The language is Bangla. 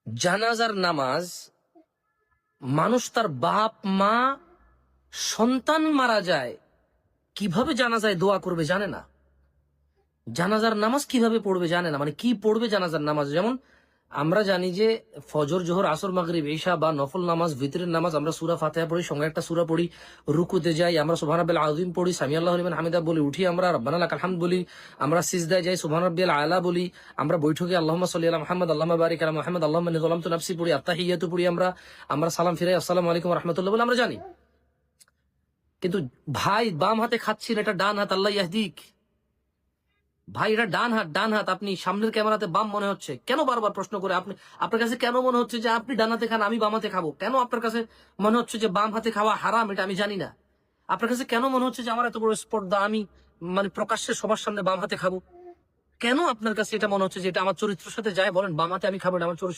জানাজার নামাজ, মানুষ তার বাপ মা সন্তান মারা যায় কিভাবে জানাজায় দোয়া করবে জানে না। জানাজার নামাজ কিভাবে পড়বে জানে না, মানে কি পড়বে জানাজার নামাজ। যেমন আমরা জানি যে ফজর, জোহর, আসর, মাগরিব, ইশা বা নফল নামাজ, ভিতরের নামাজ আমরা সূরা ফাতিহা পড়ি, সঙ্গে একটা সূরা পড়ি, রুকুতে যাই, আমরা সুবহান রাব্বিল আযীম পড়ি, সামি আল্লাহু লিমান হামিদা বলি, উঠি আমরা রব্বানা লাকাল হামদ বলি, আমরা সিজদায় যাই সুবহান রাব্বিল আলা বলি, আমরা বৈঠকে আল্লাহুম্মা সাল্লি আলা মুহাম্মদ আল্লাহুম্মা বারিক আলা মুহাম্মদ আল্লাহুম্মা ইন্নী যালামতু নাফসি পড়ি, আত্তাহিয়াতু পড়ি, আমরা সালাম ফিরাই আসসালামু আলাইকুম ওয়া রাহমাতুল্লাহ বলে আমরা জানি। কিন্তু ভাই বাম হাতে খাচ্ছেন, এটা ডান হাত, আল্লাহ ইয়াহদিক। ভাই এটা ডান হাত, আপনি সামনের ক্যামেরাতে বাম মনে হচ্ছে, কেন বারবার প্রশ্ন করে? আপনার কাছে কেন মনে হচ্ছে যে আপনি ডান হাতে খান, আমি বাম হাতে খাবো? কেন আপনার কাছে মনে হচ্ছে যে বাম হাতে খাওয়া হারাম? এটা আমি জানি না। আপনার কাছে কেন মনে হচ্ছে যে আমার এত বড় স্পর্ধা, আমি মানে প্রকাশ্যে সবার সামনে বাম হাতে খাবো? কেন আপনার কাছে এটা মনে হচ্ছে যে এটা আমার চরিত্রের সাথে যায়? বলেন, বাম হাতে আমি খাবো, এটা আমার চরিত্র